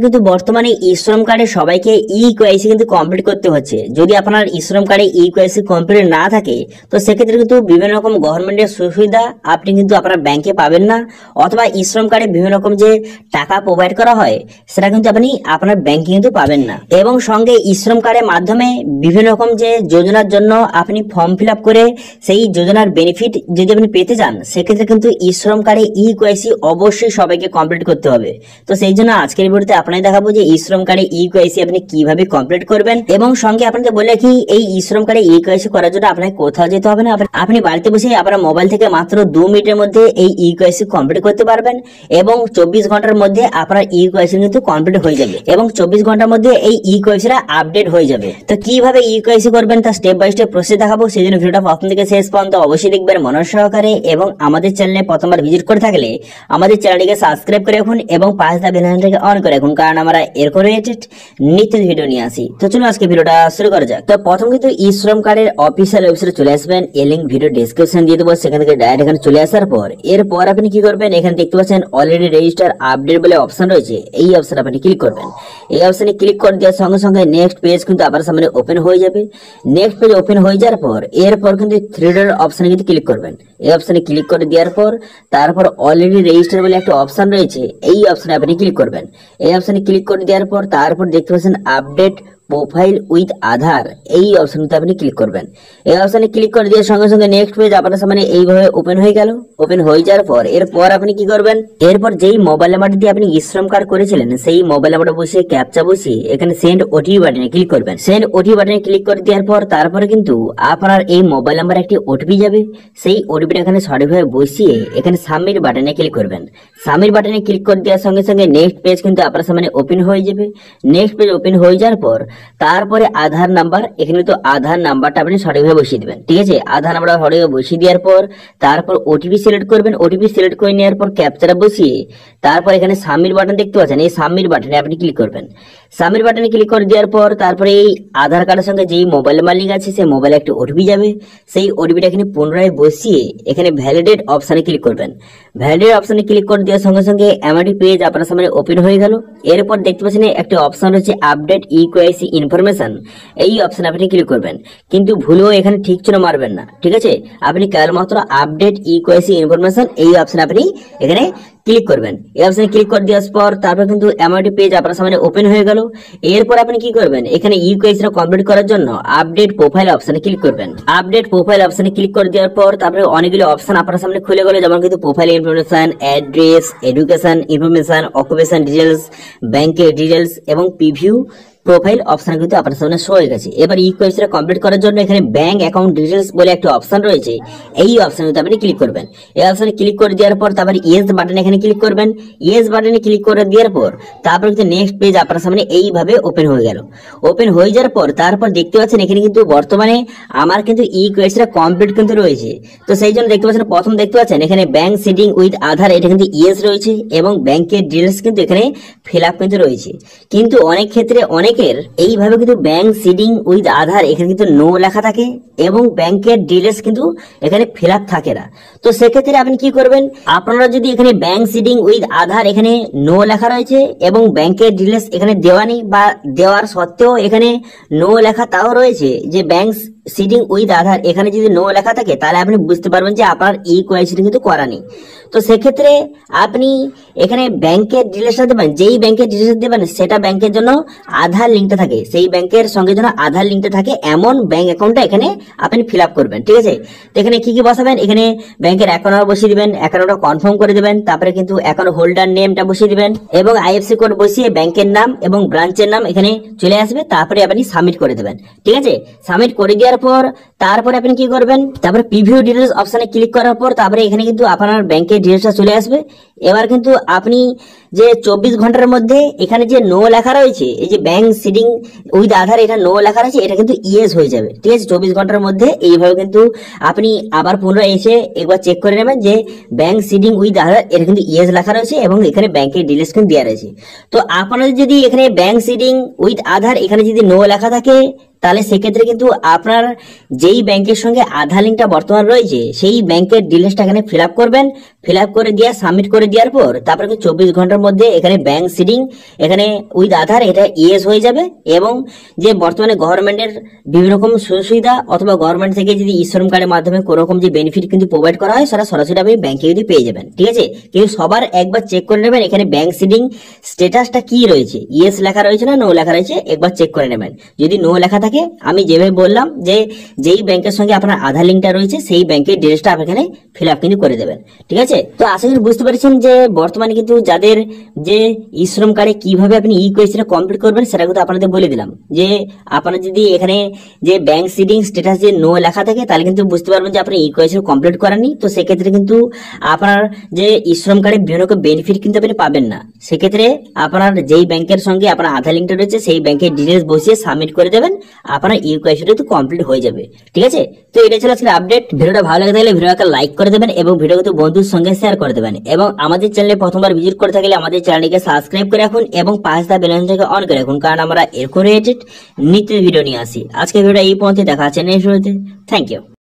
কিন্তু বর্তমানে ই শ্রম কার্ডে সবাইকে ই কেওয়াইসি কিন্তু কমপ্লিট করতে হচ্ছে। যদি আপনার ই শ্রম কার্ডে ই কেওয়াইসি কমপ্লিট না থাকে তো সেক্ষেত্রে কিন্তু বিভিন্ন রকম গভর্নমেন্টের সুবিধা আপনি কিন্তু আপনার ব্যাংকে পাবেন না, অথবা ই শ্রম কার্ডে বিভিন্ন রকম যে টাকা প্রোভাইড করা হয় সেটা কিন্তু আপনি আপনার ব্যাংকে কিন্তু পাবেন না। এবং সঙ্গে ই শ্রম কার্ডের মাধ্যমে বিভিন্ন রকম যে যোজনার জন্য আপনি ফর্ম ফিল আপ করে সেই যোজনার বেনিফিট যদি আপনি পেতে চান সেক্ষেত্রে কিন্তু ই শ্রম কার্ডে ই কেওয়াইসি অবশ্যই সবাইকে কমপ্লিট করতে হবে। তো সেই জন্য আজকের ভিডিওতে আপনাদের দেখাবো যে ই শ্রম কার্ডে ই কেওয়াইসি আপনি কিভাবে কমপ্লিট করবেন, এবং সঙ্গে আপনাদের বলে কি এই ই শ্রম কার্ডে ই কেওয়াইসি করার জন্য আপনাকে কোথাও যেতে হবে না। আপনি বাড়িতে বসে আপনার মোবাইল থেকে মাত্র 2 মিনিটের মধ্যে এই ই কেওয়াইসি কমপ্লিট করতে পারবেন, এবং 24 ঘন্টার মধ্যে আপনার ই কেওয়াইসি কিন্তু কমপ্লিট হয়ে যাবে, এবং 24 ঘন্টার মধ্যে এই ই কেওয়াইসিটা আপডেট হয়ে যাবে। তো কিভাবে ই কেওয়াইসি করবেন তা স্টেপ বাই স্টেপ প্রসেস দেখাবো। সেই জন্য ভিডিওটা প্রথম থেকে শেষ পর্যন্ত অবশ্যই দেখবেন মনোযোগ সহকারে, এবং আমাদের চ্যানেলে প্রথমবার ভিজিট করে থাকলে আমাদের চ্যানেলটিকে সাবস্ক্রাইব করে রাখুন এবং পাশে থাকা বেল আইকনটাকে অন করে রাখুন, কারণ আমরা এরকম রিলেটেড নিত্য ভিডিও নিয়ে আসি। তো চলুন আজকে ভিডিওটা শুরু করা যাক। তো প্রথম কিন্তু ই শ্রম কার্ডের অফিসিয়াল ওয়েবসাইটে চলে আসবেন, এই লিংক ভিডিও ডেসক্রিপশন দিয়ে দেবো, সেখান থেকে ডাইরেক্ট এখানে চলে আসার পর এরপর আপনি কি করবেন, এখানে দেখতে পাচ্ছেন অলরেডি রেজিস্টার আপডেট বলে অপশন রয়েছে, এই অপশন আপনি ক্লিক করবেন। এই অপশনে ক্লিক করে দেওয়ার সঙ্গে সঙ্গে নেক্সট পেজ কিন্তু আপনার সামনে ওপেন হয়ে যাবে। নেক্সট পেজ ওপেন হয়ে যাওয়ার পর এরপর কিন্তু থ্রি ডট অপশনে কিন্তু ক্লিক করবেন। এই অপশনে ক্লিক করে দেওয়ার পর তারপর অলরেডি রেজিস্টার বলে একটা অপশন রয়েছে, এই অপশনে আপনি ক্লিক করবেন। এই অপশনে ক্লিক করে দেওয়ার পর তারপর দেখতে পাচ্ছেন আপডেট প্রোফাইল উইথ আধার, এই অপশনটা আপনি ক্লিক করবেন। এই অপশনে ক্লিক করে দেওয়ার সঙ্গে সঙ্গে নেক্সট পেজ আপনার সামনে এইভাবে ওপেন হয়ে গেল। ওপেন হয়ে যাওয়ার পর এরপর আপনি কি করবেন, এরপর যেই মোবাইল নাম্বারটি দিয়ে আপনি ই শ্রম কার্ড করেছিলেন সেই মোবাইল নাম্বারটা বসিয়ে ক্যাপচা বসিয়ে এখানে সেন্ড ওটিপি বাটনে ক্লিক করবেন। সেন্ড ওটিপি বাটনে ক্লিক করে দেওয়ার পর তারপরে কিন্তু আপনার এই মোবাইল নাম্বারে একটি ওটিপি যাবে, সেই ওটিপিটা এখানে সঠিকভাবে বসিয়ে এখানে সাবমিট বাটনে ক্লিক করবেন। সাবমিট বাটনে ক্লিক করে দেওয়ার সঙ্গে সঙ্গে নেক্সট পেজ কিন্তু আপনার সামনে ওপেন হয়ে যাবে। নেক্সট পেজ ওপেন হয়ে যাওয়ার পর তারপরে আধার নাম্বার, এখানে তো আধার নাম্বারটা আপনি সঠিকভাবে বসিয়ে দিবেন, ঠিক আছে। আধার নাম্বারটা সঠিকভাবে বসিয়ে দেওয়ার পর তারপর ওটিপি সিলেক্ট করবেন। ওটিপি সিলেক্ট করে নেওয়ার পর ক্যাপচাটা বসিয়ে তারপর এখানে সাবমিট বাটন দেখতে পাচ্ছেন, এই সাবমিট বাটনে আপনি ক্লিক করবেন। সাবমিট বাটনে ক্লিক করে দেওয়ার পর তারপরে এই আধার কার্ডের সঙ্গে যেই মোবাইল মালিক আছে সেই মোবাইলে একটা ওটিপি যাবে, সেই ওটিপিটা এখানে পুনরায় বসিয়ে এখানে ভ্যালিডেট অপশনে ক্লিক করবেন। ভ্যালিডেট অপশনে ক্লিক করে দেওয়ার সঙ্গে সঙ্গে এমআরটি পেজ আপনার সামনে ওপেন হয়ে গেল। এরপর দেখতে পাচ্ছেন একটা অপশন রয়েছে আপডেট ই কেওয়াইসি ইনফরমেশন, এই অপশনে আপনি ক্লিক করবেন, কিন্তু ভুলেও এখানে ঠিক চিহ্ন মারবেন না, ঠিক আছে। আপনি কেবলমাত্র আপডেট ই কেওয়াইসি ইনফরমেশন এই অপশনে আপনি এখানে ক্লিক করবেন। এই অপশনে ক্লিক করে দেওয়ার পর তারপর কিন্তু এমআরটি পেজ আপনার সামনে ওপেন হয়ে গেল। এরপর আপনি কি করবেন, এখানে ই কেওয়াইসিটা কমপ্লিট করার জন্য আপডেট প্রোফাইল অপশনে ক্লিক করবেন। আপডেট প্রোফাইল অপশনে ক্লিক করে দেওয়ার পর তারপরে অনেকগুলো অপশন আপনার সামনে খুলে গেল, যেমন কিন্তু profile information, address, education information, occupation details, ব্যাংকের ডিটেলস এবং প্রিভিউ প্রোফাইল অপশন কিন্তু আপনার সামনে শো হয়ে গেছে। এবার ই কেওয়াইসিটা কমপ্লিট করার জন্য এখানে ব্যাংক অ্যাকাউন্ট ডিটেলস বলে একটা অপশন রয়েছে, এই অপশনে আপনি ক্লিক করবেন। এই অপশনে ক্লিক করে দেওয়ার পর তারপর ইয়েস বাটনে এখানে ক্লিক করবেন। ইয়েস বাটনে ক্লিক করে দেওয়ার পর তারপর কিন্তু নেক্সট পেজ আপনার সামনে এইভাবে ওপেন হয়ে গেল। ওপেন হয়ে যাওয়ার পর তারপর দেখতে পাচ্ছেন এখানে কিন্তু বর্তমানে আমার কিন্তু ই কেওয়াইসিটা কমপ্লিট কিন্তু রয়েছে। তো সেই জন্য দেখতে পাচ্ছেন প্রথম দেখতে পাচ্ছেন এখানে ব্যাংক সিডিং উইথ আধার, এটা কিন্তু ইয়েস রয়েছে, এবং ব্যাংকের ডিটেলস কিন্তু এখানে ফিল আপ কিন্তু রয়েছে। কিন্তু অনেক ক্ষেত্রে অনেকের এইভাবে কিন্তু ব্যাংক সিডিং উইথ আধার এখানে কিন্তু নো লেখা থাকে এবং ব্যাংকের ডিটেলস কিন্তু এখানে ফিল আপ থাকে না। তো সেক্ষেত্রে আপনি কি করবেন, আপনারা যদি এখানে ব্যাংক সিডিং উইথ আধার এখানে নো লেখা রয়েছে এবং ব্যাংকের ডিটেলস এখানে দেওয়া নেই, বা দেওয়ার সত্ত্বেও এখানে নো লেখা তাও রয়েছে যে ব্যাংক সিডিং উইথ আধার, এখানে যদি নো লেখা থাকে তাহলে আপনি বুঝতে পারবেন যে আপনার ই কেওয়াইসি কিন্তু করা নেই। তো সেক্ষেত্রে আপনি এখানে ব্যাংকের ডিটেলসটা দেবেন, যেই ব্যাংকের ডিটেলস দেবেন সেটা ব্যাংকের জন্য আধার লিঙ্কটা থাকে, সেই ব্যাংকের সঙ্গে যেন আধার লিঙ্কটা থাকে এমন ব্যাংক অ্যাকাউন্টটা এখানে আপনি ফিল আপ করবেন, ঠিক আছে। তো এখানে কি কি বসাবেন, এখানে ব্যাংকের অ্যাকাউন্ট নাম্বার বসিয়ে দিবেন, অ্যাকাউন্টটা কনফার্ম করে দেবেন, তারপরে কিন্তু অ্যাকাউন্ট হোল্ডার নেমটা বসিয়ে দিবেন এবং আইএফএসসি কোড বসিয়ে ব্যাংকের নাম এবং ব্রাঞ্চের নাম এখানে চলে আসবে, তারপরে আপনি সাবমিট করে দেবেন, ঠিক আছে। সাবমিট করে দেওয়ার পর তারপরে আপনি কি করবেন, তারপরে প্রিভিউ ডিটেলস অপশনে ক্লিক করার পর তারপরে এখানে কিন্তু আপনার ব্যাংকের ডিটেলসটা চলে আসবে। এবার কিন্তু আপনি যে 24 ঘন্টার মধ্যে এখানে যে নো লেখা রয়েছে, এই যে ব্যাংক সিডিং উইথ আধার এটা নো লেখা রয়েছে, এটা কিন্তু ইয়েস হয়ে যাবে, ঠিক আছে। 24 ঘন্টার মধ্যে এইভাবে কিন্তু আপনি আবার পুনরায় এসে একবার চেক করে নেবেন যে ব্যাংক সিডিং উইথ আধার এটা কিন্তু ইয়েস লেখা রয়েছে এবং এখানে ব্যাংকের ডিটেলস কিন্তু দেওয়া রয়েছে। তো আপনাদের যদি এখানে ব্যাংক সিডিং উইথ আধার এখানে যদি নো লেখা থাকে তাহলে সেক্ষেত্রে কিন্তু আপনার যেই ব্যাংকের সঙ্গে আধার লিঙ্কটা বর্তমান রয়েছে সেই ব্যাংকের ডিটেলসটা এখানে ফিল আপ করবেন। ফিল আপ করে দিয়ে সাবমিট করে দেওয়ার পর তারপরে 24 ঘন্টার মধ্যে এখানে ব্যাংক সিডিং, এখানে উইথ আধার এটা ইয়েস হয়ে যাবে। এবং যে বর্তমানে গভর্নমেন্টের বিভিন্ন রকম সুযোগ সুবিধা অথবা গভর্নমেন্ট থেকে যদি ই শ্রম কার্ডের মাধ্যমে কোনো রকম যে বেনিফিট কিন্তু প্রোভাইড করা হয় সেটা সরাসরি আপনি ব্যাংকে কিন্তু পেয়ে যাবেন। ঠিক আছে, কিন্তু সবার একবার চেক করে নেবেন এখানে ব্যাংক সিডিং স্ট্যাটাসটা কি রয়েছে, ইয়েস লেখা রয়েছে না নো লেখা রয়েছে, একবার চেক করে নেবেন। যদি নো লেখা থাকে আমি যেভাবে বললাম যে যেই ব্যাংকের সঙ্গে আপনার আধার লিঙ্কটা রয়েছে সেই ব্যাংকের ডিটেলসটা আপনি এখানে ফিল আপ কিন্তু করে দেবেন। ঠিক আছে, তো আশা করি বুঝতে পেরেছেন যে বর্তমানে কিন্তু যাদের যে ই শ্রম কার্ডে কিভাবে আপনি ই কোয়েসিটা কমপ্লিট করবেন সেটা কিন্তু আপনাদের বলে দিলাম। যে আপনারা যদি এখানে যে ব্যাংক সিডিং স্ট্যাটাস যে নো লেখা থাকে তাহলে কিন্তু বুঝতে পারবেন যে আপনি ই কোয়েসিটা কমপ্লিট করেননি। তো সেক্ষেত্রে কিন্তু আপনার যে ই শ্রম কার্ডে বিভিন্ন রকম বেনিফিট কিন্তু আপনি পাবেন না। সেক্ষেত্রে আপনার যেই ব্যাংকের সঙ্গে আপনার আধার লিঙ্কটা রয়েছে সেই ব্যাংকের ডিটেলস বসিয়ে সাবমিট করে দেবেন, আপনার ই কোয়েসিটা কিন্তু কমপ্লিট হয়ে যাবে। ঠিক আছে, তো এটা ছিল আজকের আপডেট। ভিডিওটা ভালো লাগে থাকলে ভিডিওটাকে লাইক করে দেবেন এবং ভিডিও কিন্তু বন্ধুর সঙ্গে শেয়ার করে দেবেন। এবং আমাদের চ্যানেলে প্রথমবার ভিজিট করে থাকলে আমাদের চ্যানেলটিকে সাবস্ক্রাইব করে রাখুন এবং পাশে থাকা বেল আইকনটাকে অন করে রাখুন, কারণ আমরা এরকম রিলেটেড নিত্য ভিডিও নিয়ে আসি। আজকের ভিডিওটা এই পর্যন্ত, দেখা হচ্ছে নেক্সট ভিডিওতে। Thank you.